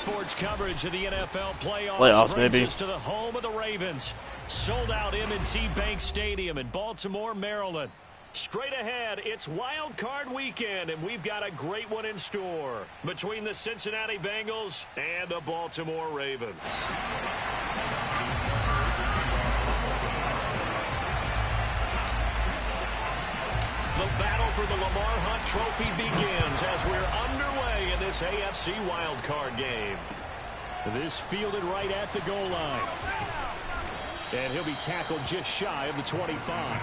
Sports coverage of the NFL playoffs brings us to the home of the Ravens. Sold out M&T Bank Stadium in Baltimore, Maryland. Straight ahead, it's Wild Card Weekend, and we've got a great one in store between the Cincinnati Bengals and the Baltimore Ravens. The battle for the Lamar Hunt Trophy begins as we're underway in this AFC wildcard game. This fielded right at the goal line. And he'll be tackled just shy of the 25.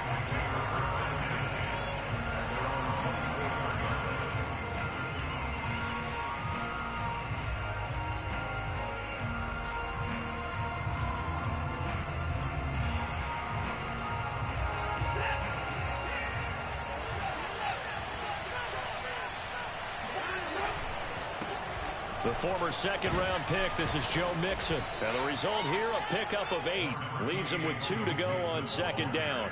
The former second-round pick, this is Joe Mixon. And the result here, a pickup of 8. Leaves him with 2 to go on second down.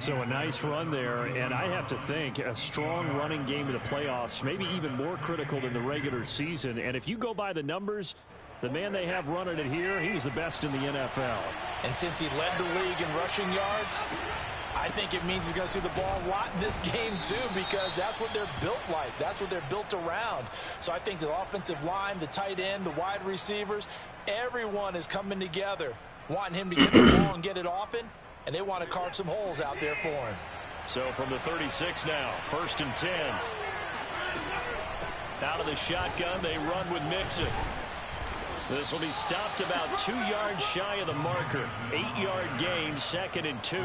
So a nice run there, and I have to think a strong running game in the playoffs, maybe even more critical than the regular season. And if you go by the numbers, the man they have running it here, he's the best in the NFL. And since he led the league in rushing yards, I think it means he's going to see the ball a lot in this game, too, because that's what they're built like. That's what they're built around. So I think the offensive line, the tight end, the wide receivers, everyone is coming together, wanting him to get the ball and get it often, and they want to carve some holes out there for him. So from the 36 now, 1st and 10. Out of the shotgun, they run with Mixon. This will be stopped about 2 yards shy of the marker. 8-yard gain, 2nd and 2.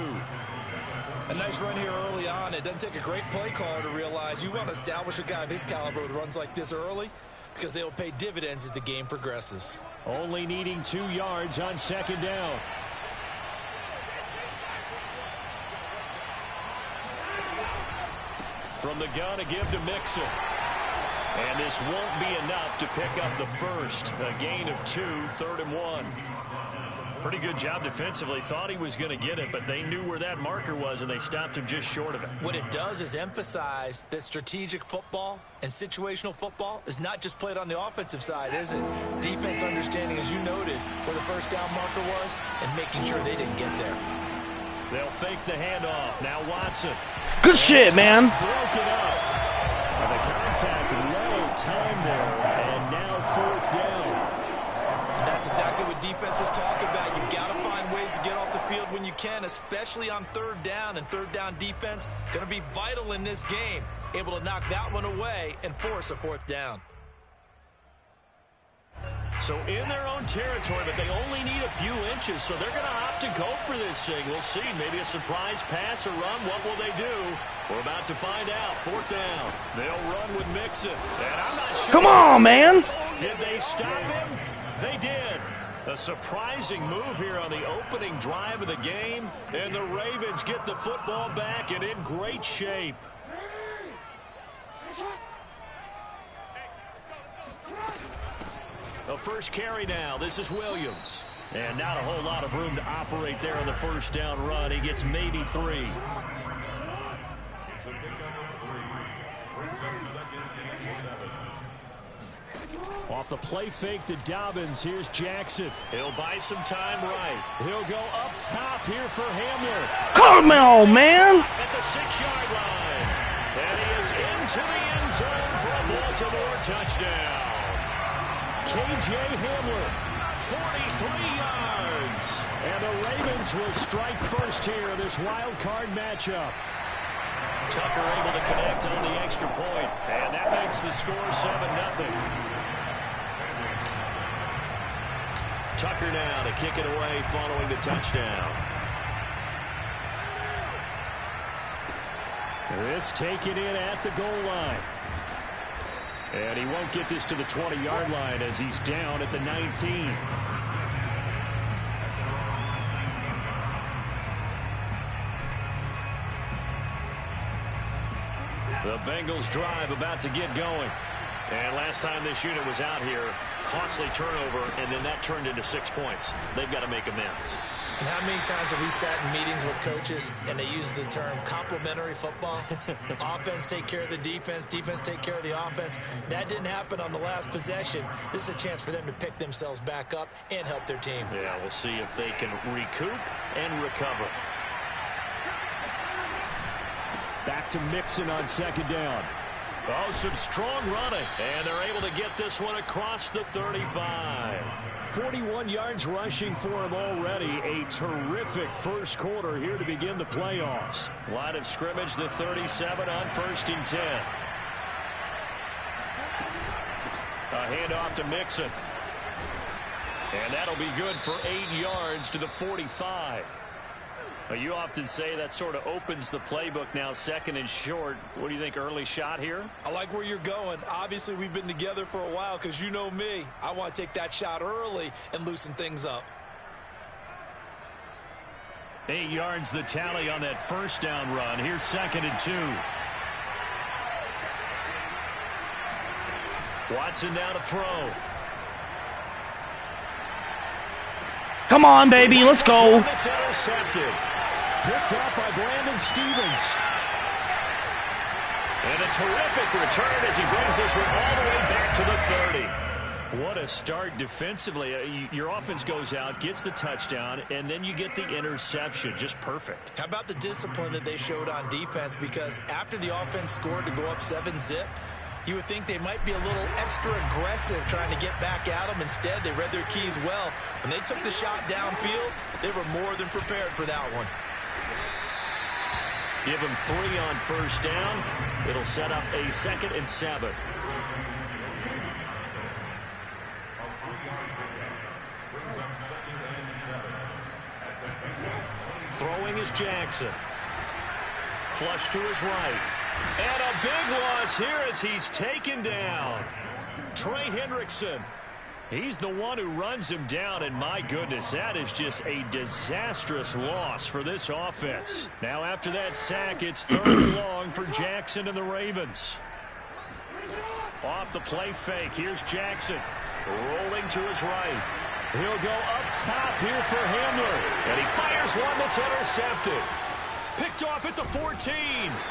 A nice run here early on. It doesn't take a great play caller to realize you want to establish a guy of his caliber with runs like this early because they will pay dividends as the game progresses. Only needing 2 yards on second down. From the gun, a give to Mixon. And this won't be enough to pick up the first. A gain of 2, 3rd and 1. Pretty good job defensively. Thought he was going to get it, but they knew where that marker was, and they stopped him just short of it. What it does is emphasize that strategic football and situational football is not just played on the offensive side, is it? Defense understanding, as you noted, where the first down marker was and making sure they didn't get there. They'll fake the handoff. Now Watson. Good shit, man. Broken up. And the contact low time there, and now 4th down. And that's exactly what defenses talk about. You've got to find ways to get off the field when you can, especially on 3rd down. And 3rd down defense going to be vital in this game. Able to knock that one away and force a 4th down. So in their own territory, but they only need a few inches, so they're going to opt to go for this thing. We'll see. Maybe a surprise pass or run. What will they do? We're about to find out. 4th down. They'll run with Mixon. And I'm not sure. Come on, man. Did they stop him? They did. A surprising move here on the opening drive of the game. And the Ravens get the football back and in great shape. The first carry now. This is Williams. And not a whole lot of room to operate there on the first down run. He gets maybe 3. Off the play fake to Dobbins. Here's Jackson. He'll buy some time right. He'll go up top here for Hamler. Come on, man. At the 6-yard line. And he is into the end zone for a Baltimore touchdown. K.J. Hamler, 43 yards. And the Ravens will strike first here in this wild card matchup. Tucker able to connect on the extra point. And that makes the score 7-0. Tucker now to kick it away following the touchdown. This taken in at the goal line. And he won't get this to the 20-yard line as he's down at the 19. The Bengals drive about to get going. And last time this unit was out here, costly turnover, and then that turned into 6 points. They've got to make amends. And how many times have we sat in meetings with coaches and they use the term complementary football? Offense take care of the defense, defense take care of the offense. That didn't happen on the last possession. This is a chance for them to pick themselves back up and help their team. Yeah, we'll see if they can recoup and recover. Back to Mixon on second down. Oh, some strong running, and they're able to get this one across the 35. 41 yards rushing for him already. A terrific first quarter here to begin the playoffs. Line of scrimmage, the 37 on 1st and 10. A handoff to Mixon. And that'll be good for 8 yards to the 45. You often say that sort of opens the playbook now, 2nd and short. What do you think, early shot here? I like where you're going. Obviously, we've been together for a while because you know me. I want to take that shot early and loosen things up. 8 yards the tally on that first down run. Here's 2nd and 2. Watson now to throw. Come on, baby, let's go. It's intercepted. Picked up by Brandon Stevens. And a terrific return as he brings this one all the way back to the 30. What a start defensively. Your offense goes out, gets the touchdown, and then you get the interception. Just perfect. How about the discipline that they showed on defense? Because after the offense scored to go up 7-zip, you would think they might be a little extra aggressive trying to get back at them. Instead, they read their keys well. When they took the shot downfield, they were more than prepared for that one. Give them 3 on first down. It'll set up a 2nd and 7. Throwing is Jackson. Flush to his right. And a big loss here as he's taken down. Trey Hendrickson. He's the one who runs him down, and my goodness, that is just a disastrous loss for this offense. Now after that sack, it's 3rd and long for Jackson and the Ravens. Off the play fake, here's Jackson. Rolling to his right. He'll go up top here for Hamler. And he fires one that's intercepted. Picked off at the 14.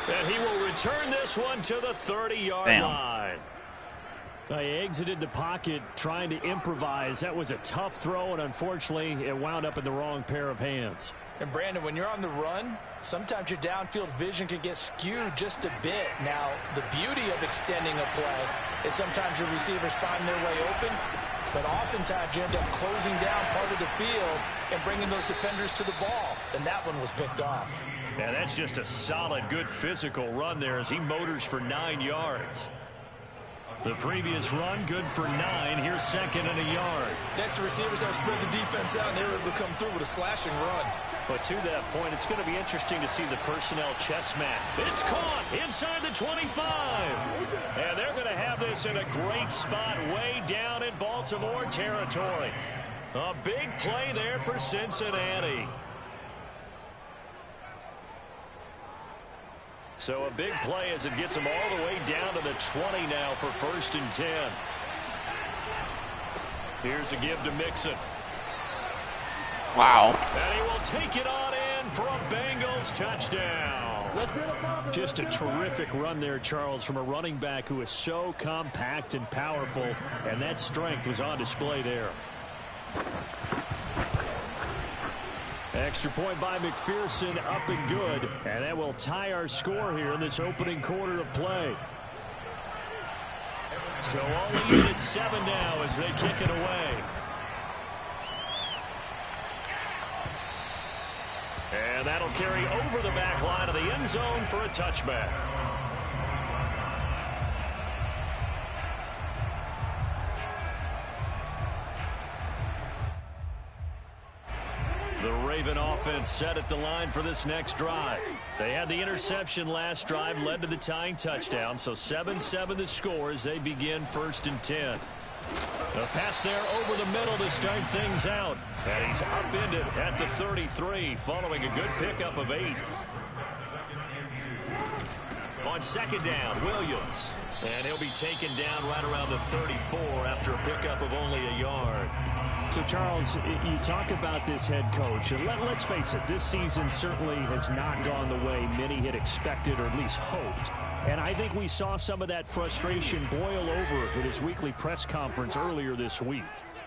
And he will return this one to the 30-yard line. He exited the pocket trying to improvise. That was a tough throw, and unfortunately, it wound up in the wrong pair of hands. And, Brandon, when you're on the run, sometimes your downfield vision can get skewed just a bit. Now, the beauty of extending a play is sometimes your receivers find their way open, but oftentimes you end up closing down part of the field and bringing those defenders to the ball, and that one was picked off. Yeah, that's just a solid, good physical run there as he motors for 9 yards. The previous run, good for 9. Here's 2nd and a yard. That's the receivers that spread the defense out, and they were able to come through with a slashing run. But to that point, it's going to be interesting to see the personnel chess match. It's caught inside the 25. And they're going to have this in a great spot way down in Baltimore territory. A big play there for Cincinnati. So a big play as it gets them all the way down to the 20 now for 1st and 10. Here's a give to Mixon. Wow. And he will take it on in for a Bengals touchdown. Just a terrific run there, Charles, from a running back who is so compact and powerful, and that strength was on display there. Extra point by McPherson, up and good. And that will tie our score here in this opening quarter of play. So all even at 7 now as they kick it away. And that'll carry over the back line of the end zone for a touchback. The Raven offense set at the line for this next drive. They had the interception last drive, led to the tying touchdown, so 7-7 the score as they begin 1st and 10. The pass there over the middle to start things out. And he's upended at the 33 following a good pickup of 8. On on second down, Williams. And he'll be taken down right around the 34 after a pickup of only a yard. So, Charles, you talk about this head coach, and let's face it, this season certainly has not gone the way many had expected or at least hoped. And I think we saw some of that frustration boil over at his weekly press conference earlier this week.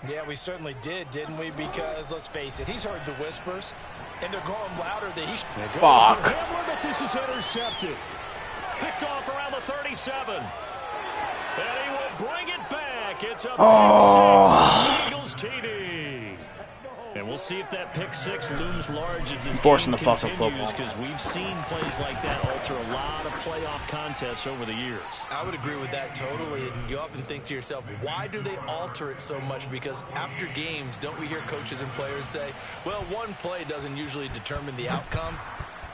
Yeah, we certainly did, didn't we? Because, let's face it, he's heard the whispers, and they're growing louder that he should. Fuck. Hamler, but this is intercepted. Picked off around the 37. And he will bring it back. It's a pick 6. Eagles TD. And we'll see if that pick 6 looms large as this Forcing game the fucking continues, football. because we've seen plays like that alter a lot of playoff contests over the years. I would agree with that totally. And you often think to yourself, why do they alter it so much? Because after games, don't we hear coaches and players say, well, one play doesn't usually determine the outcome?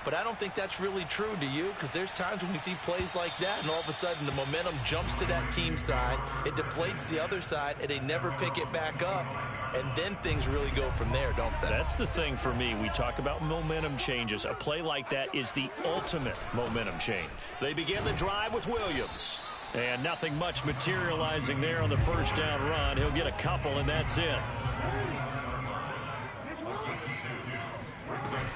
But I don't think that's really true, do you? Because there's times when we see plays like that, and all of a sudden the momentum jumps to that team side, it deflates the other side, and they never pick it back up. And then things really go from there, don't they? That's the thing for me. We talk about momentum changes. A play like that is the ultimate momentum change. They begin the drive with Williams. And nothing much materializing there on the first down run. He'll get a couple, and that's it.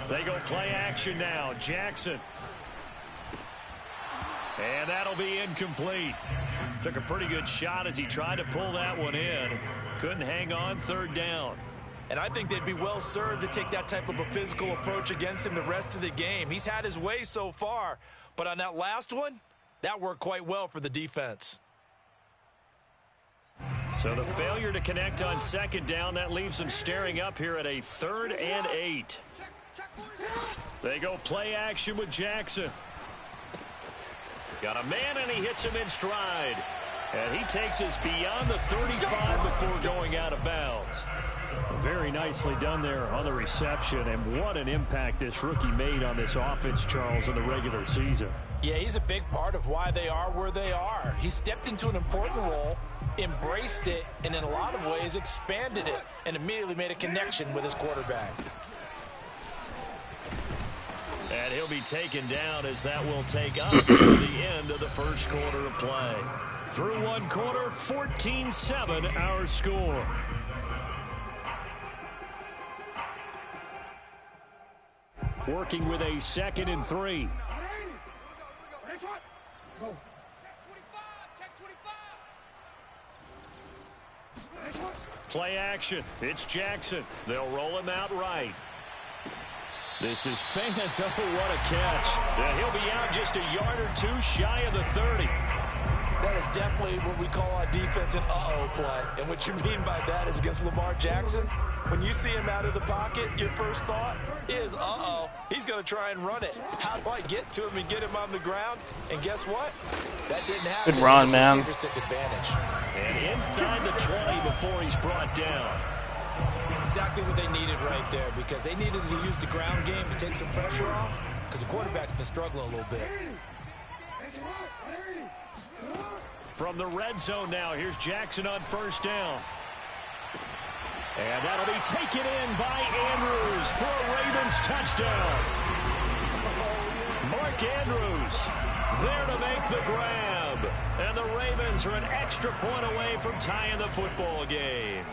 They go play action now. Jackson. And that'll be incomplete. Took a pretty good shot as he tried to pull that one in. Couldn't hang on, third down. And I think they'd be well served to take that type of a physical approach against him the rest of the game. He's had his way so far, but on that last one, that worked quite well for the defense. So the failure to connect on second down, that leaves them staring up here at a 3rd and 8. They go play action with Jackson. Got a man, and he hits him in stride. And he takes us beyond the 35 before going out of bounds. Very nicely done there on the reception, and what an impact this rookie made on this offense, Charles, in the regular season. Yeah, he's a big part of why they are where they are. He stepped into an important role, embraced it, and in a lot of ways expanded it, and immediately made a connection with his quarterback. And he'll be taken down as that will take us to the end of the first quarter of play. Through one quarter, 14-7 our score. Working with a 2nd and 3. Play action. It's Jackson. They'll roll him out right. This is Fant. Oh, what a catch. And he'll be out just a yard or two shy of the 30. That is definitely what we call on defense an uh-oh play. And what you mean by that is against Lamar Jackson, when you see him out of the pocket, your first thought is, uh-oh, he's going to try and run it. How do I get to him and get him on the ground? And guess what? That didn't happen. Good run, man. Receivers took advantage. And inside the 20 before he's brought down. Exactly what they needed right there, because they needed to use the ground game to take some pressure off, because the quarterback's been struggling a little bit. From the red zone now, here's Jackson on first down. And that'll be taken in by Andrews for a Ravens touchdown. Mark Andrews there to make the grab. And the Ravens are an extra point away from tying the football game.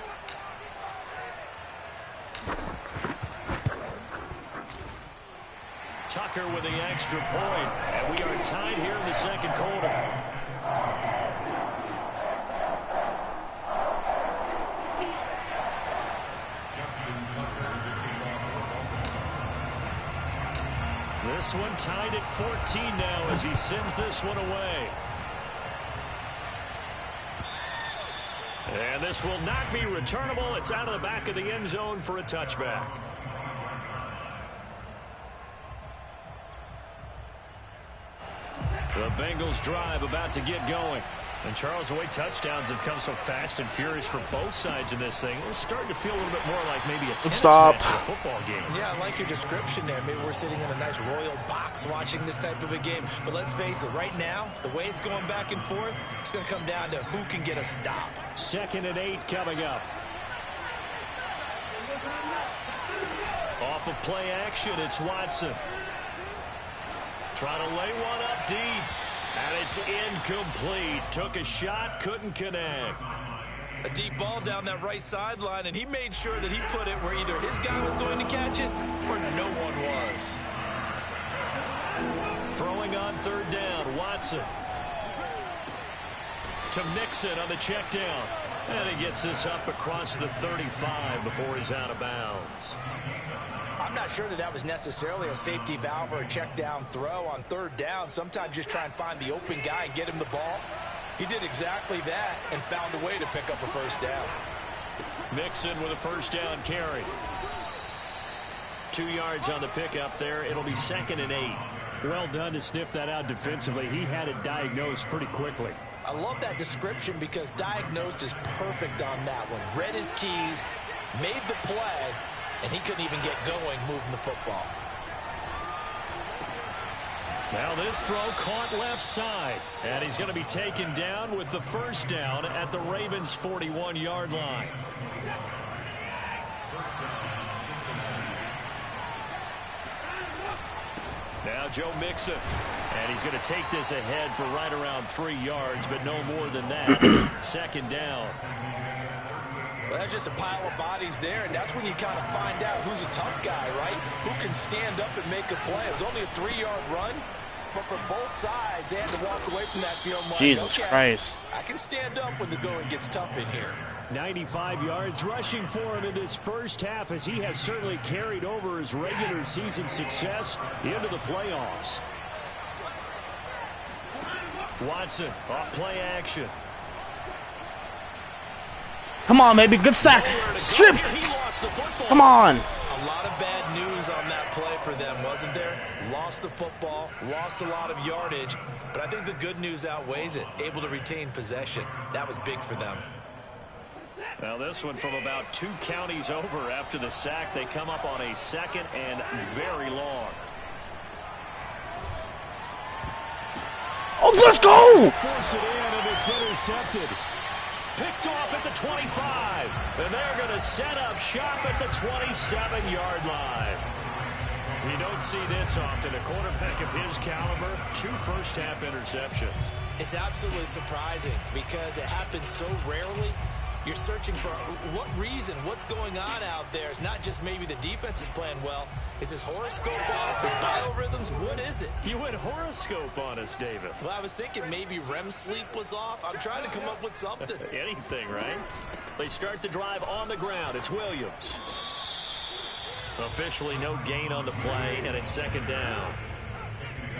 Tucker with the extra point. And we are tied here in the second quarter. This one tied at 14 now as he sends this one away. And this will not be returnable. It's out of the back of the end zone for a touchback. The Bengals drive about to get going. And Charles, the way touchdowns have come so fast and furious for both sides in this thing, it's starting to feel a little bit more like maybe a tennis match in a football game. Yeah, I like your description there. Maybe we're sitting in a nice royal box watching this type of a game. But let's face it, right now, the way it's going back and forth, it's going to come down to who can get a stop. 2nd and 8 coming up. Off of play action, it's Watson. Trying to lay one up deep. Incomplete. Took a shot, couldn't connect. A deep ball down that right sideline, and he made sure that he put it where either his guy was going to catch it or no one was. Throwing on third down, Watson. To Mixon on the check down. And he gets this up across the 35 before he's out of bounds. I'm not sure that was necessarily a safety valve or a check down throw on third down. Sometimes just try and find the open guy and get him the ball. He did exactly that and found a way to pick up a first down. Mixon with a first down carry. 2 yards on the pickup there. It'll be 2nd and 8. Well done to sniff that out defensively. He had it diagnosed pretty quickly. I love that description because diagnosed is perfect on that one. Read his keys, made the play, and he couldn't even get going moving the football. Now this throw caught left side. And he's going to be taken down with the first down at the Ravens' 41-yard line. Now Joe Mixon. And he's going to take this ahead for right around 3 yards, but no more than that. 2nd down. Well, that's just a pile of bodies there, and that's when you kind of find out who's a tough guy, right? Who can stand up and make a play. It was only a 3-yard run, but for both sides, they had to walk away from that field. Jesus Christ. I can stand up when the going gets tough in here. 95 yards rushing for him in this first half as he has certainly carried over his regular season success into the playoffs. Watson off play action. Come on, baby. Good sack. Strip. Come on. A lot of bad news on that play for them, wasn't there? Lost the football, lost a lot of yardage, but I think the good news outweighs it. Able to retain possession. That was big for them. Now this one from about 2 counties over after the sack. They come up on a 2nd and very long. Oh, let's go! Force it in, and it's intercepted. Picked off at the 25. And they're going to set up shop at the 27-yard line. You don't see this often. A quarterback of his caliber, 2 first-half interceptions. It's absolutely surprising because it happens so rarely. You're searching for what reason, what's going on out there. It's not just maybe the defense is playing well. Is his horoscope off? His biorhythms? What is it? You went horoscope on us, David. Well, I was thinking maybe REM sleep was off. I'm trying to come up with something. Anything, right? They start the drive on the ground. It's Williams. Officially no gain on the play, and it's 2nd down.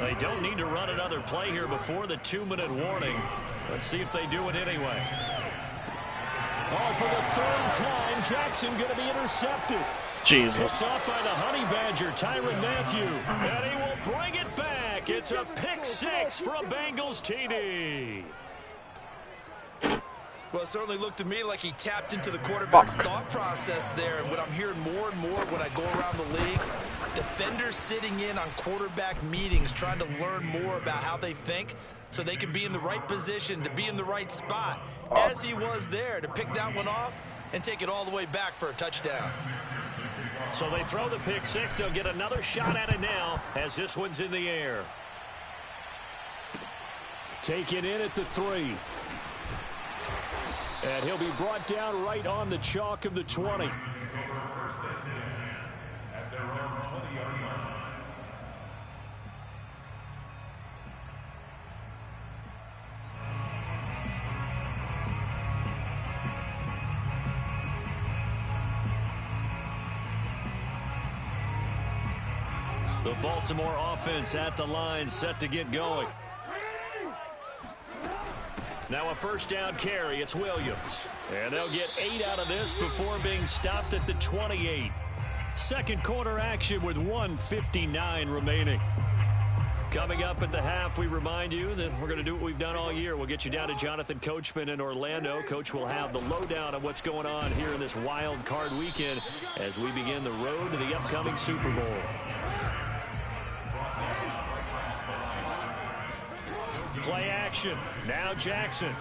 They don't need to run another play here before the 2-minute warning. Let's see if they do it anyway. Oh, for the 3rd time, Jackson going to be intercepted. Jesus. Picked off by the Honey Badger, Tyrann Mathieu. And he will bring it back. It's a pick 6 for a Bengals TD. Well, it certainly looked to me like he tapped into the quarterback's thought process there. And what I'm hearing more and more when I go around the league, defenders sitting in on quarterback meetings trying to learn more about how they think so they can be in the right position, to be in the right spot, as he was there to pick that one off and take it all the way back for a touchdown. So they throw the pick 6. They'll get another shot at it now as this one's in the air. Taken in at the 3. And he'll be brought down right on the chalk of the 20. The Baltimore offense at the line, set to get going. Now a first down carry. It's Williams. And they'll get 8 out of this before being stopped at the 28. Second quarter action with 1:59 remaining. Coming up at the half, we remind you that we're going to do what we've done all year. We'll get you down to Jonathan Coachman in Orlando. Coach will have the lowdown of what's going on here in this wild card weekend as we begin the road to the upcoming Super Bowl. Play action. Now Jackson.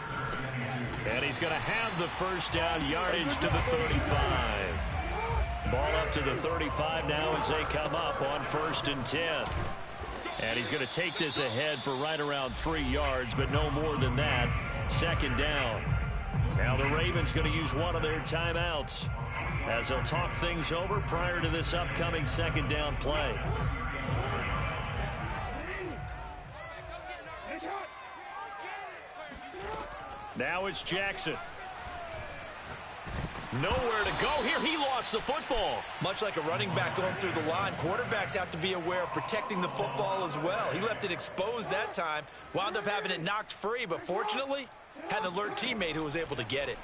And he's going to have the first down, yardage to the 35. Ball up to the 35 now as they come up on 1st and 10. And he's going to take this ahead for right around 3 yards, but no more than that. Second down. Now the Ravens going to use one of their timeouts as they'll talk things over prior to this upcoming second down play. Now it's Jackson. Nowhere to go here. He lost the football. Much like a running back going through the line, quarterbacks have to be aware of protecting the football as well. He left it exposed that time, wound up having it knocked free, but fortunately, had an alert teammate who was able to get it.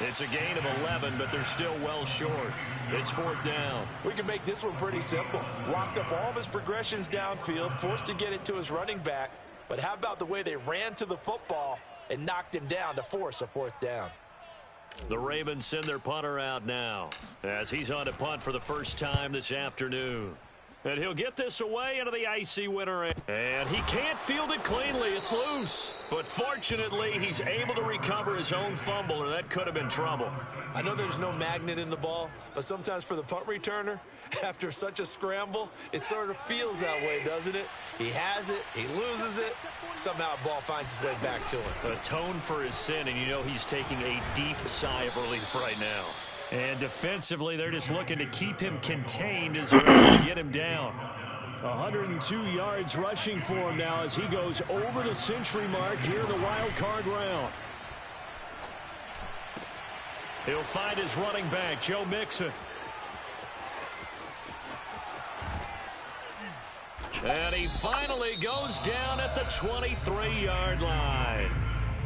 It's a gain of 11, but they're still well short. It's fourth down. We can make this one pretty simple. Locked up all of his progressions downfield, forced to get it to his running back. But how about the way they ran to the football and knocked him down to force a fourth down? The Ravens send their punter out now as he's on to punt for the first time this afternoon. And he'll get this away into the icy winter air. And he can't field it cleanly. It's loose. But fortunately, he's able to recover his own fumble, or that could have been trouble. I know there's no magnet in the ball, but sometimes for the punt returner, after such a scramble, it sort of feels that way, doesn't it? He has it, he loses it, somehow the ball finds its way back to him. Atone for his sin, and you know he's taking a deep sigh of relief right now. And defensively, they're just looking to keep him contained as they're able to get him down. 102 yards rushing for him now as he goes over the century mark here in the wild card round. He'll find his running back, Joe Mixon. And he finally goes down at the 23-yard line.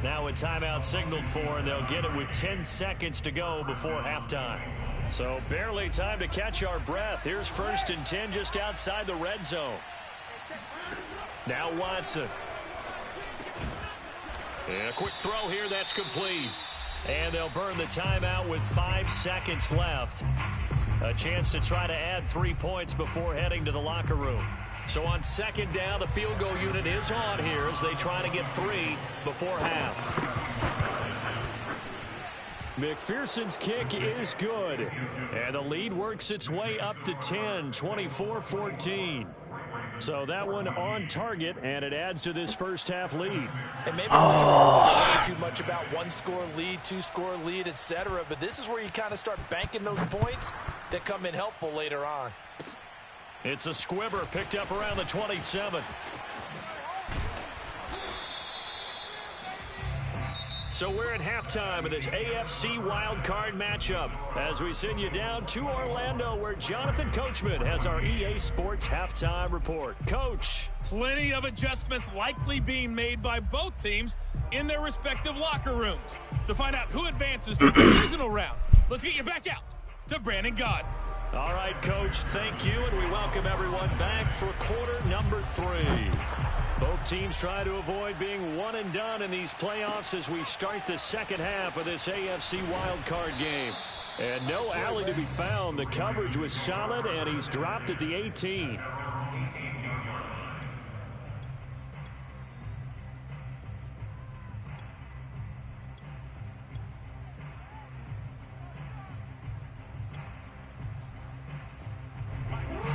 Now a timeout signaled for, and they'll get it with 10 seconds to go before halftime. So barely time to catch our breath. Here's 1st and 10 just outside the red zone. Now Watson. And a quick throw here, that's complete. And they'll burn the timeout with 5 seconds left. A chance to try to add 3 points before heading to the locker room. So on second down, the field goal unit is on here as they try to get 3 before half. McPherson's kick is good. And the lead works its way up to 10, 24-14. So that one on target, and it adds to this first half lead. And maybe we're talking way too much about 1-score lead, 2-score lead, etc. But this is where you kind of start banking those points that come in helpful later on. It's a squibber picked up around the 27. So we're at halftime of this AFC wildcard matchup as we send you down to Orlando where Jonathan Coachman has our EA Sports halftime report. Coach. Plenty of adjustments likely being made by both teams in their respective locker rooms. To find out who advances to the divisional round, let's get you back out to Brandon Gaudin. All right, Coach, thank you, and we welcome everyone back for quarter number 3. Both teams try to avoid being one and done in these playoffs as we start the second half of this AFC wildcard game. And no alley to be found. The coverage was solid, and he's dropped at the 18.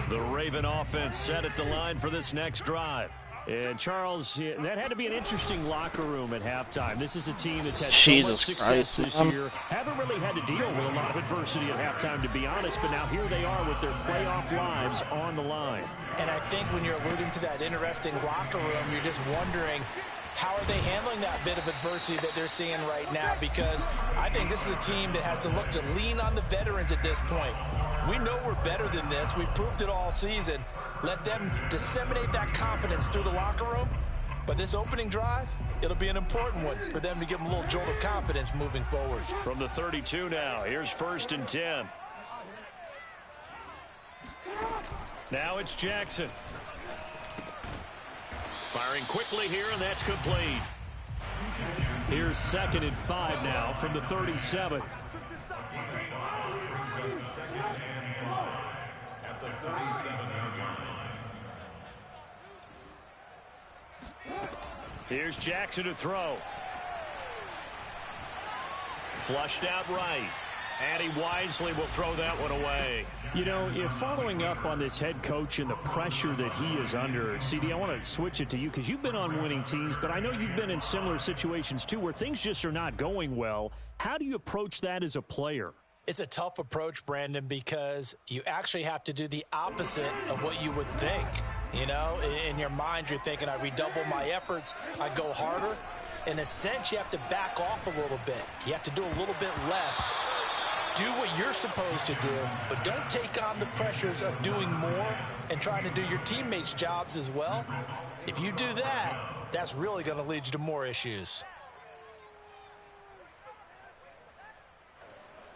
The Raven offense set at the line for this next drive. And Charles, that had to be an interesting locker room at halftime. This is a team that's had so much success this year. Haven't really had to deal with a lot of adversity at halftime, to be honest, but now here they are with their playoff lives on the line. And I think when you're alluding to that interesting locker room, you're just wondering, how are they handling that bit of adversity that they're seeing right now? Because I think this is a team that has to look to lean on the veterans at this point. We know we're better than this. We've proved it all season. Let them disseminate that confidence through the locker room. But this opening drive, it'll be an important one for them to give them a little jolt of confidence moving forward. From the 32 now, here's 1st and 10. Now it's Jackson. Firing quickly here, and that's complete. Here's 2nd and 5 now from the 37. Here's Jackson to throw. Flushed out right. And he wisely will throw that one away. You know, if following up on this head coach and the pressure that he is under, CD, I want to switch it to you because you've been on winning teams, but I know you've been in similar situations too where things just are not going well. How do you approach that as a player? It's a tough approach, Brandon, because you actually have to do the opposite of what you would think. You know, in your mind, you're thinking, I redouble my efforts, I go harder. In a sense, you have to back off a little bit. You have to do a little bit less. Do what you're supposed to do, but don't take on the pressures of doing more and trying to do your teammates' jobs as well. If you do that, that's really going to lead you to more issues.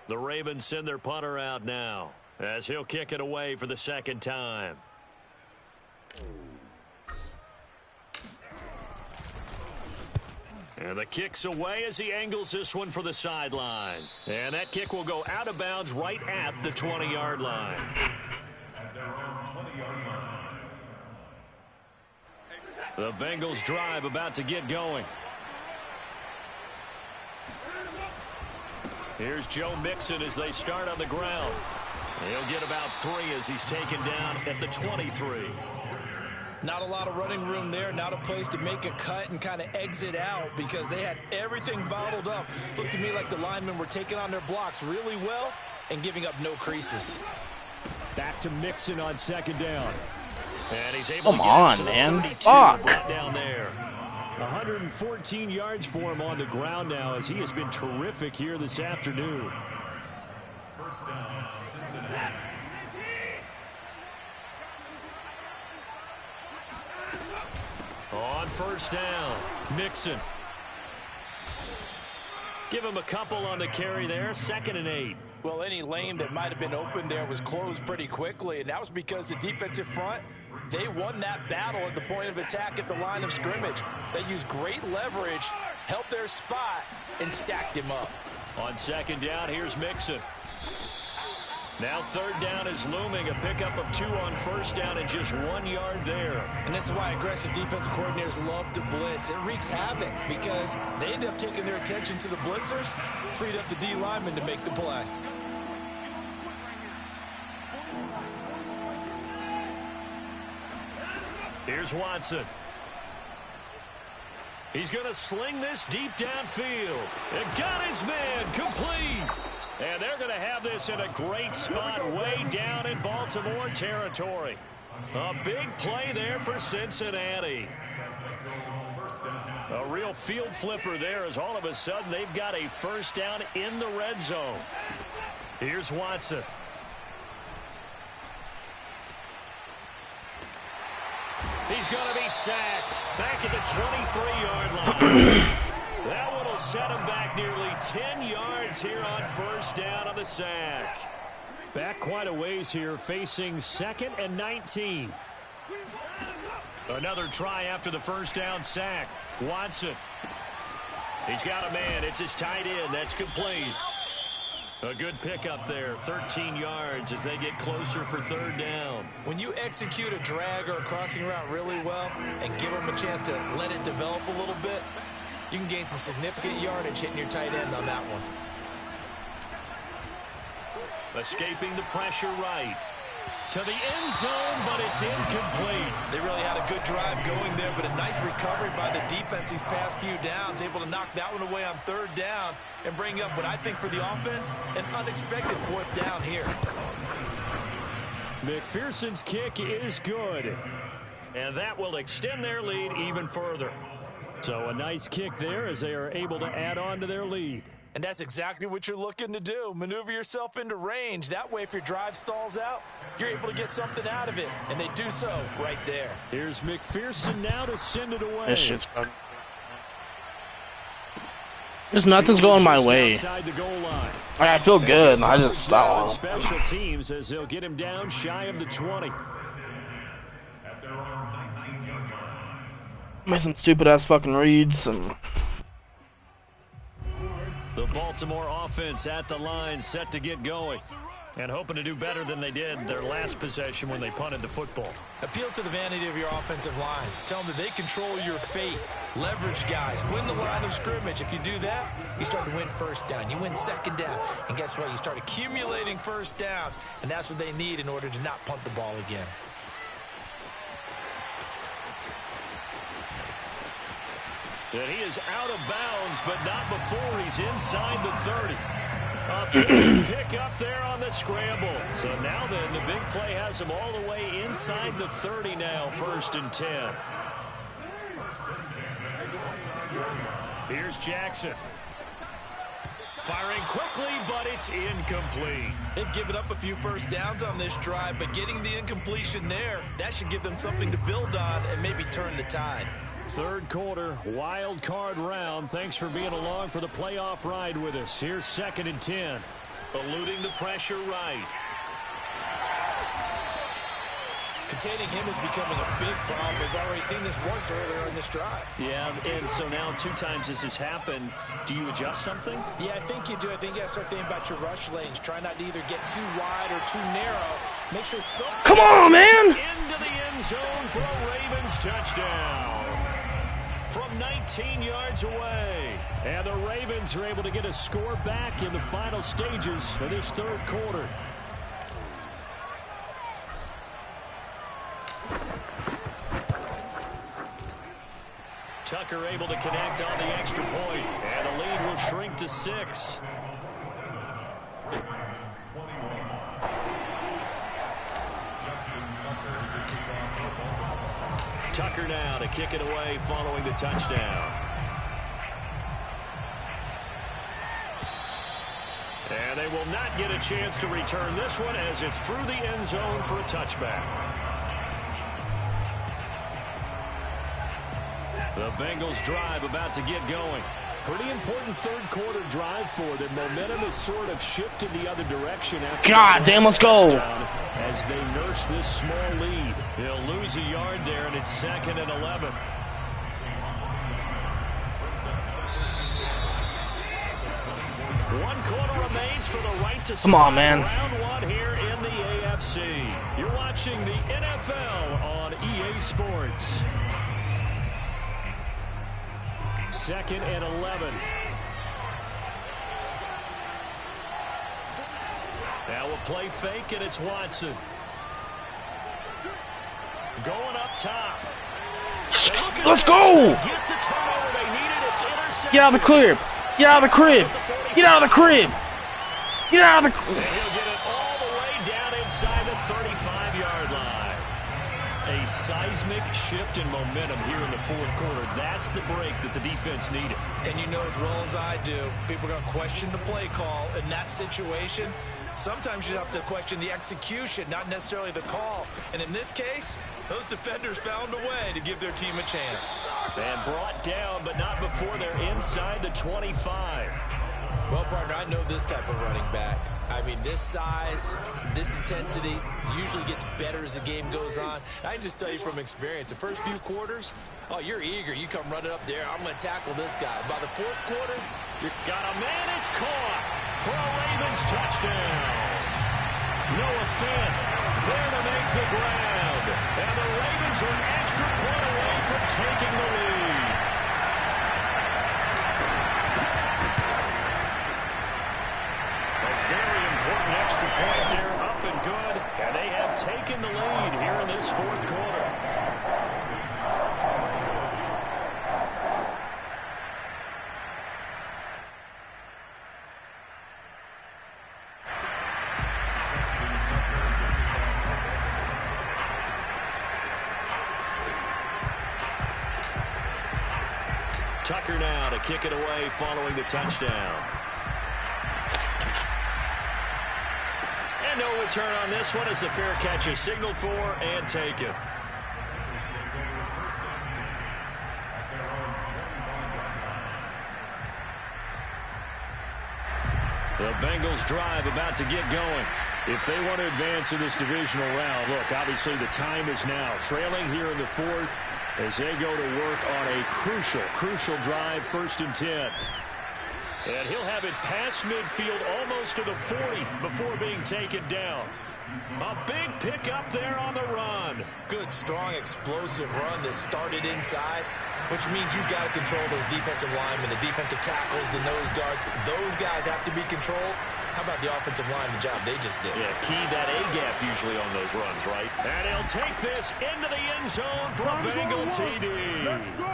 The Ravens send their punter out now as he'll kick it away for the second time. And the kick's away as he angles this one for the sideline. And that kick will go out of bounds right at the 20-yard line. The Bengals drive about to get going. Here's Joe Mixon as they start on the ground. He'll get about 3 as he's taken down at the 23. Not a lot of running room there, not a place to make a cut and kind of exit out because they had everything bottled up. Looked to me like the linemen were taking on their blocks really well and giving up no creases. Back to Mixon on second down. And he's able Come to get on, to the man. 32 Fuck. right down there. 114 yards for him on the ground now as he has been terrific here this afternoon. First down, Cincinnati. On first down, Mixon. Give him a couple on the carry there, 2nd and 8. Well, any lane that might have been open there was closed pretty quickly, and that was because the defensive front, they won that battle at the point of attack at the line of scrimmage. They used great leverage, helped their spot, and stacked him up. On second down, here's Mixon. Now third down is looming, a pickup of 2 on first down and just 1 yard there. And this is why aggressive defensive coordinators love to blitz. It wreaks havoc because they end up taking their attention to the blitzers, freed up the D lineman to make the play. Here's Watson. He's going to sling this deep downfield. And got his man complete. And they're going to have this in a great spot way down in Baltimore territory. A big play there for Cincinnati. A real field flipper there as all of a sudden they've got a first down in the red zone. Here's Watson. He's going to be sacked back at the 23-yard line. That one will set him back nearly 10 yards here on first down on the sack. Back quite a ways here, facing 2nd and 19. Another try after the first down sack. Watson. He's got a man. It's his tight end. That's complete. A good pickup there, 13 yards as they get closer for third down. When you execute a drag or a crossing route really well and give them a chance to let it develop a little bit, you can gain some significant yardage hitting your tight end on that one. Escaping the pressure right. To the end zone, but it's incomplete. They really had a good drive going there, but a nice recovery by the defense these past few downs, able to knock that one away on third down and bring up what I think for the offense, an unexpected 4th down here. McPherson's kick is good. And that will extend their lead even further. So a nice kick there as they are able to add on to their lead. And that's exactly what you're looking to do. Maneuver yourself into range. That way, if your drive stalls out, you're able to get something out of it. And they do so right there. Here's McPherson now to send it away. This shit's bugged. Just nothing's going my way. I feel good. I just, I don't know. Special teams as they'll get him down shy of the 20. Made some stupid ass fucking reads and. The Baltimore offense at the line, set to get going. And hoping to do better than they did their last possession when they punted the football. Appeal to the vanity of your offensive line. Tell them that they control your fate. Leverage guys. Win the line of scrimmage. If you do that, you start to win first down. You win second down. And guess what? You start accumulating first downs. And that's what they need in order to not punt the ball again. And he is out of bounds, but not before he's inside the 30. A big pick up there on the scramble. So now then, the big play has him all the way inside the 30 now, 1st and 10. Here's Jackson. Firing quickly, but it's incomplete. They've given up a few first downs on this drive, but getting the incompletion there, that should give them something to build on and maybe turn the tide. 3rd quarter, wild card round. Thanks for being along for the playoff ride with us. Here's 2nd and 10. Eluding the pressure right. Containing him is becoming a big problem. We've already seen this once earlier in this drive. Yeah, and so now 2 times this has happened. Do you adjust something? Yeah, I think you do. I think you got to start thinking about your rush lanes. Try not to either get too wide or too narrow. Make sure something... Come on, man! Into the end zone for a Ravens touchdown. From 19 yards away. And the Ravens are able to get a score back in the final stages of this 3rd quarter. Tucker able to connect on the extra point. And the lead will shrink to 6. Tucker now to kick it away following the touchdown. And they will not get a chance to return this one as it's through the end zone for a touchback. The Bengals drive about to get going. Pretty important 3rd quarter drive for them. Momentum is sort of shifted the other direction after God damn, let's go. As they nurse this small lead. They'll lose a yard there, and it's 2nd and 11. One quarter remains for the right to Come on, man. Round 1 here in the AFC. You're watching the NFL on EA Sports. 2nd and 11. Now we'll play fake, and it's Watson. Going up top. Let's go! Get the turnover they needed. It's intercepted. Get out of the crib! Get out of the crib! Get out of the crib! Get out of the crib! And he'll get it all the way down inside the 35-yard line. A seismic shift in momentum here in the 4th quarter. That's the break that the defense needed. And you know as well as I do, people are going to question the play call in that situation. Sometimes you have to question the execution, not necessarily the call. And in this case, those defenders found a way to give their team a chance. And brought down, but not before they're inside the 25. Well, partner, I know this type of running back. I mean, this size, this intensity usually gets better as the game goes on. I can just tell you from experience, the first few quarters, oh, you're eager. You come running up there. I'm going to tackle this guy. By the 4th quarter, you've got a man. It's caught for a Ravens touchdown. Noah Fant there to make the grab. And the Ravens are an extra point away from taking the lead. Very important extra point there, up and good. And they have taken the lead here in this 4th quarter. Tucker now to kick it away following the touchdown. And no return on this one as the fair catch is signaled for and taken. The Bengals drive about to get going. If they want to advance in this divisional round, look, obviously the time is now. Trailing here in the 4th as they go to work on a crucial drive, 1st and 10. And he'll have it past midfield almost to the 40 before being taken down. A big pickup there on the run. Good, strong, explosive run that started inside, which means you've got to control those defensive linemen, the defensive tackles, the nose guards. Those guys have to be controlled. How about the offensive line, the job they just did? Yeah, key that A-gap usually on those runs, right? And he'll take this into the end zone for a Bengal TD. Let's go.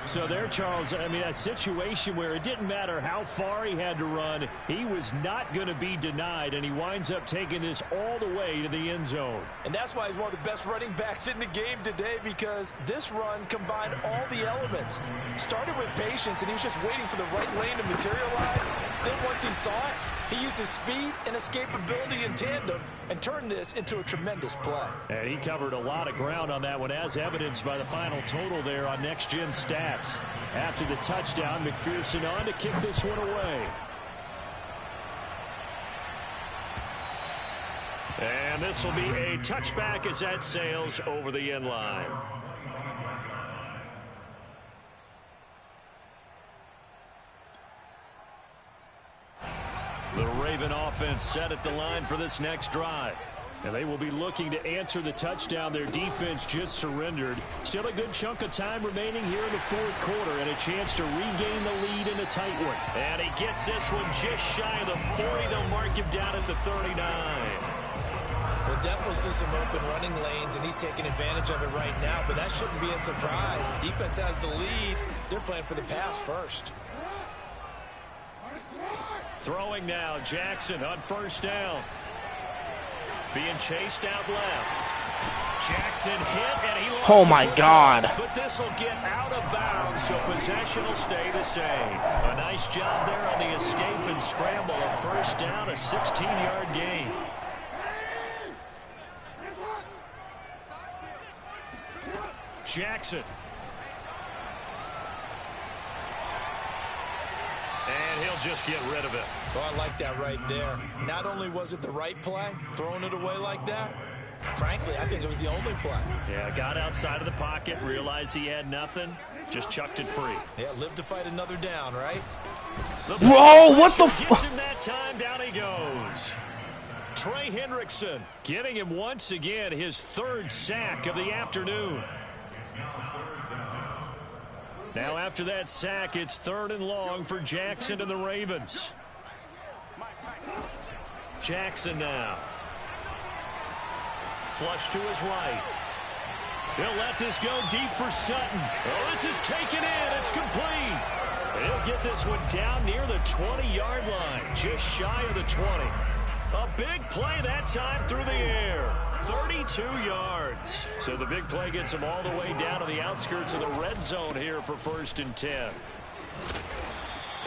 So there, Charles, I mean, a situation where it didn't matter how far he had to run, he was not going to be denied, and he winds up taking this all the way to the end zone. And that's why he's one of the best running backs in the game today, because this run combined all the elements. Started with patience, and he was just waiting for the right lane to materialize. Then once he saw it, he used his speed and escapability in tandem and turned this into a tremendous play. And he covered a lot of ground on that one, as evidenced by the final total there on Next Gen Stats. After the touchdown, McPherson on to kick this one away. And this will be a touchback as that sails over the end line. The Raven offense set at the line for this next drive. And they will be looking to answer the touchdown their defense just surrendered. Still a good chunk of time remaining here in the fourth quarter and a chance to regain the lead in a tight one. And he gets this one just shy of the 40. They'll mark him down at the 39. We'll definitely see some open running lanes, and he's taking advantage of it right now, but that shouldn't be a surprise. Defense has the lead. They're playing for the pass first. Throwing now, Jackson on first down. Being chased out left. Jackson hit, and he lost. Oh my God. But this will get out of bounds, so possession will stay the same. A nice job there on the escape and scramble. A first down, a 16-yard gain. Jackson. And he'll just get rid of it. So I like that right there. Not only was it the right play, throwing it away like that, frankly, I think it was the only play. Yeah, got outside of the pocket, realized he had nothing, just chucked it free. Yeah, live to fight another down, right? Bro, what the gets him that time, down he goes. Trey Hendrickson getting him once again his third sack of the afternoon. Now after that sack, it's 3rd and long for Jackson and the Ravens. Jackson now. Flush to his right. He'll let this go deep for Sutton. Oh, this is taken in. It's complete. He'll get this one down near the 20-yard line, just shy of the 20. A big play that time through the air. 32 yards. So the big play gets him all the way down to the outskirts of the red zone here for 1st and 10.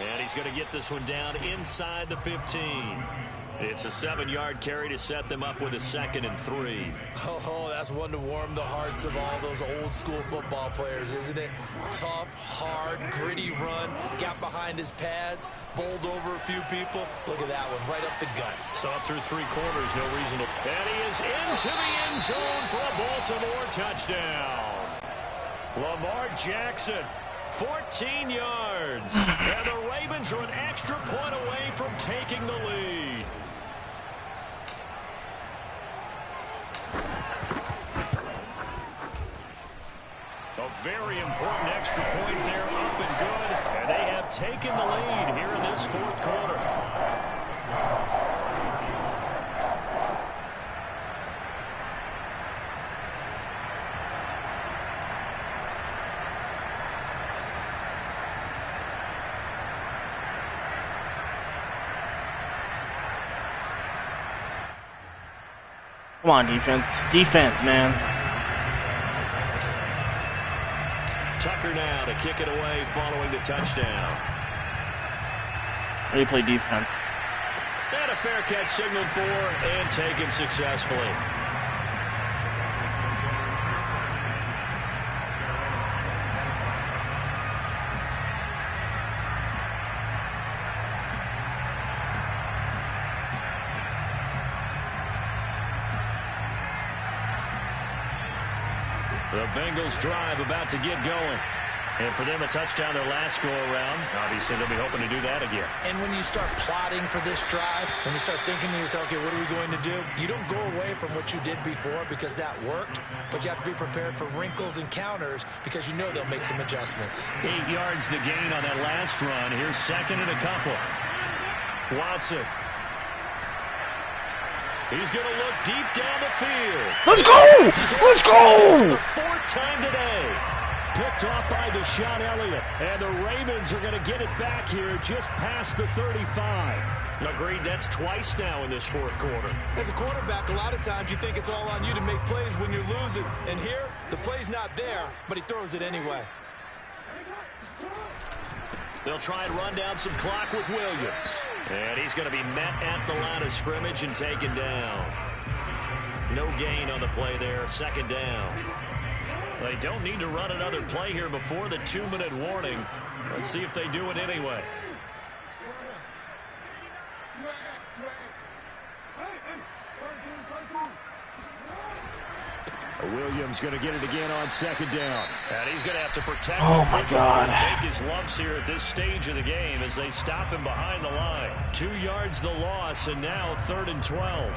And he's going to get this one down inside the 15. It's a 7-yard carry to set them up with a 2nd and 3. Oh, that's one to warm the hearts of all those old school football players, isn't it? Tough, hard, gritty run, got behind his pads, bowled over a few people. Look at that one, right up the gut. Saw it through 3 quarters, no reason to. And he is into the end zone for a Baltimore touchdown. Lamar Jackson, 14 yards. And the Ravens are an extra point away from taking the lead. A very important extra point there, up and good. And they have taken the lead here in this 4th quarter. Come on, defense. Defense, man. Tucker now to kick it away following the touchdown. Ready to play defense. And a fair catch signaled for and taken successfully. The Bengals drive about to get going. And for them, a touchdown their last go-around. Obviously, they'll be hoping to do that again. And when you start plotting for this drive, when you start thinking to yourself, okay, what are we going to do? You don't go away from what you did before because that worked, but you have to be prepared for wrinkles and counters because you know they'll make some adjustments. 8 yards the gain on that last run. Here's second and a couple. Watson. He's going to look deep down the field. Let's go! Let's go! The 4th time today. Picked off by Deshaun Elliott. And the Ravens are going to get it back here just past the 35. Agreed, that's twice now in this 4th quarter. As a quarterback, a lot of times you think it's all on you to make plays when you're losing. And here, the play's not there, but he throws it anyway. They'll try and run down some clock with Williams. And he's going to be met at the line of scrimmage and taken down. No gain on the play there, 2nd down. They don't need to run another play here before the 2-minute warning. Let's see if they do it anyway. Williams going to get it again on 2nd down. And he's going to have to protect Oh, my God. and take his lumps here at this stage of the game as they stop him behind the line. 2 yards the loss, and now 3rd and 12.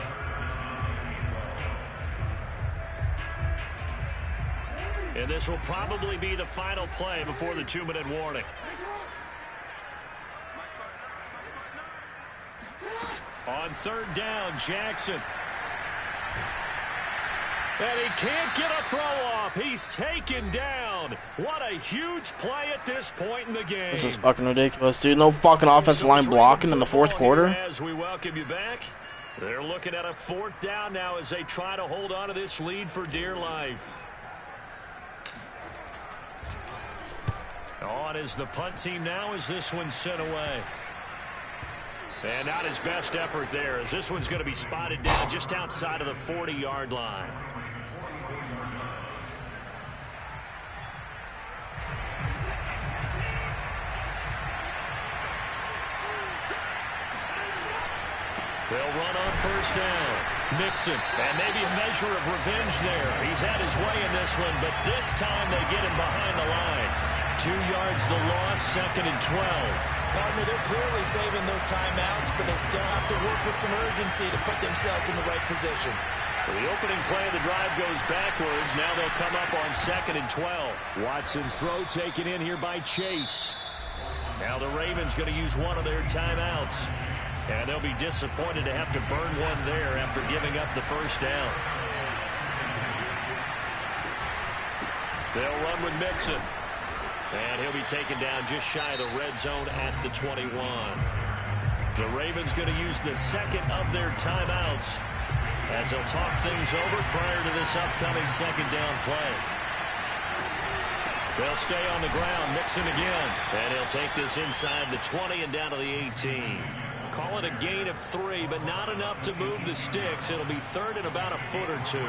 And this will probably be the final play before the 2-minute warning. On 3rd down, Jackson. And he can't get a throw off. He's taken down. What a huge play at this point in the game. This is fucking ridiculous, dude. No fucking offensive line blocking in the 4th quarter. As we welcome you back, they're looking at a 4th down now as they try to hold on to this lead for dear life. On is the punt team now as this one's sent away. And not his best effort there as this one's going to be spotted down just outside of the 40-yard line. They'll run on 1st down. Mixon, and maybe a measure of revenge there. He's had his way in this one, but this time they get him behind the line. 2 yards the loss, 2nd and 12. Partner, they're clearly saving those timeouts, but they still have to work with some urgency to put themselves in the right position. So the opening play of the drive goes backwards. Now they'll come up on 2nd and 12. Watson's throw taken in here by Chase. Now the Ravens going to use one of their timeouts. And they'll be disappointed to have to burn one there after giving up the 1st down. They'll run with Mixon. And he'll be taken down just shy of the red zone at the 21. The Ravens going to use the 2nd of their timeouts as they'll talk things over prior to this upcoming 2nd down play. They'll stay on the ground. Mixon again. And he'll take this inside the 20 and down to the 18. Call it a gain of 3, but not enough to move the sticks. It'll be 3rd and about a foot or 2.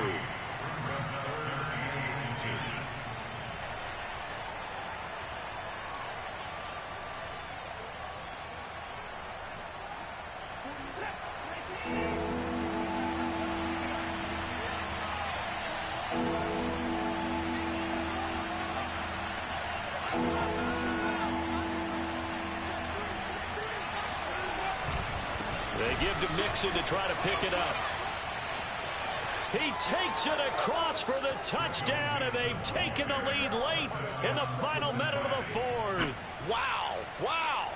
They give to Mixon to try to pick it up. He takes it across for the touchdown, and they've taken the lead late in the final minute of the 4th. Wow. Wow.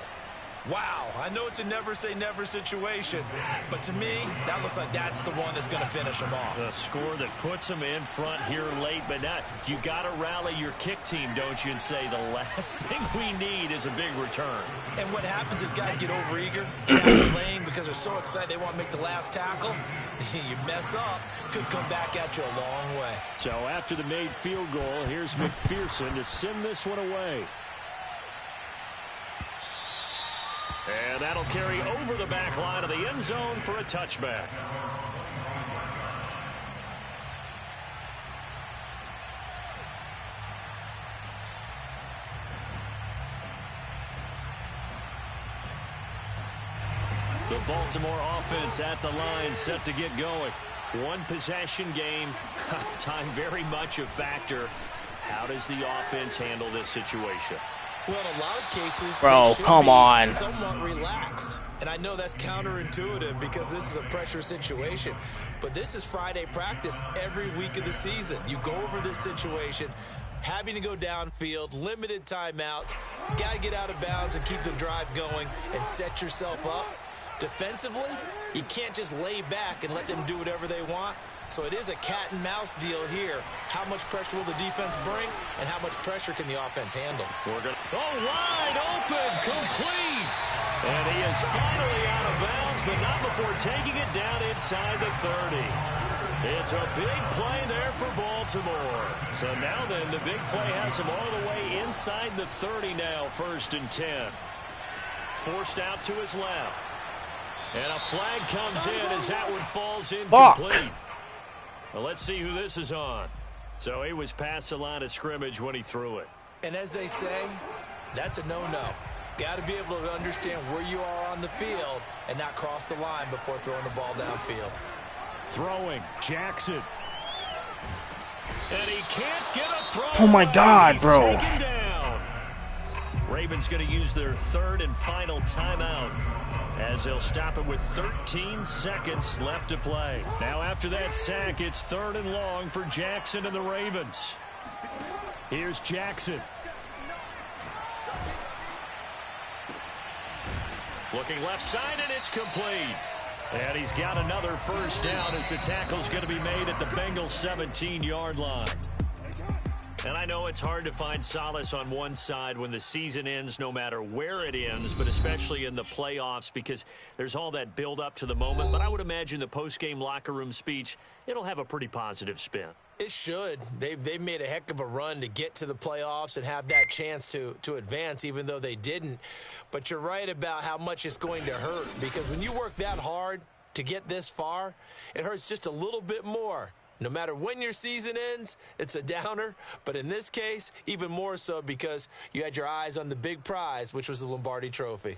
Wow. I know it's a never-say-never situation, but to me, that looks like that's the one that's going to finish them off. The score that puts them in front here late, but not. You got to rally your kick team, don't you, and say the last thing we need is a big return. And what happens is guys get overeager, get out of the lane because they're so excited they want to make the last tackle. You mess up, could come back at you a long way. So after the made field goal, here's McPherson to send this one away. And that'll carry over the back line of the end zone for a touchback. The Baltimore offense at the line, set to get going. One possession game, time very much a factor. How does the offense handle this situation? Well, in a lot of cases, Bro, they should come be on. somewhat relaxed. And I know that's counterintuitive because this is a pressure situation. But this is Friday practice every week of the season. You go over this situation, having to go downfield, limited timeouts, got to get out of bounds and keep the drive going and set yourself up. Defensively, you can't just lay back and let them do whatever they want. So it is a cat and mouse deal here. How much pressure will the defense bring, and how much pressure can the offense handle? Wide open, complete. And he is finally out of bounds, but not before taking it down inside the 30. It's a big play there for Baltimore. So now then, the big play has him all the way inside the 30 now, 1st and 10. Forced out to his left. And a flag comes in as Atwood falls incomplete. Well, let's see who this is on. So he was past the line of scrimmage when he threw it. And as they say, that's a no-no. Got to be able to understand where you are on the field and not cross the line before throwing the ball downfield. Throwing, Jackson. And he can't get a throw. Oh my God, He's bro. taken down. Ravens going to use their 3rd and final timeout as they'll stop it with 13 seconds left to play. Now after that sack, it's 3rd and long for Jackson and the Ravens. Here's Jackson. Looking left side, and it's complete. And he's got another 1st down as the tackle's going to be made at the Bengals' 17-yard line. And I know it's hard to find solace on one side when the season ends, no matter where it ends, but especially in the playoffs because there's all that build up to the moment. But I would imagine the post-game locker room speech, it'll have a pretty positive spin. It should. They've made a heck of a run to get to the playoffs and have that chance to advance, even though they didn't. But you're right about how much it's going to hurt because when you work that hard to get this far, it hurts just a little bit more. No matter when your season ends, it's a downer. But in this case, even more so because you had your eyes on the big prize, which was the Lombardi Trophy.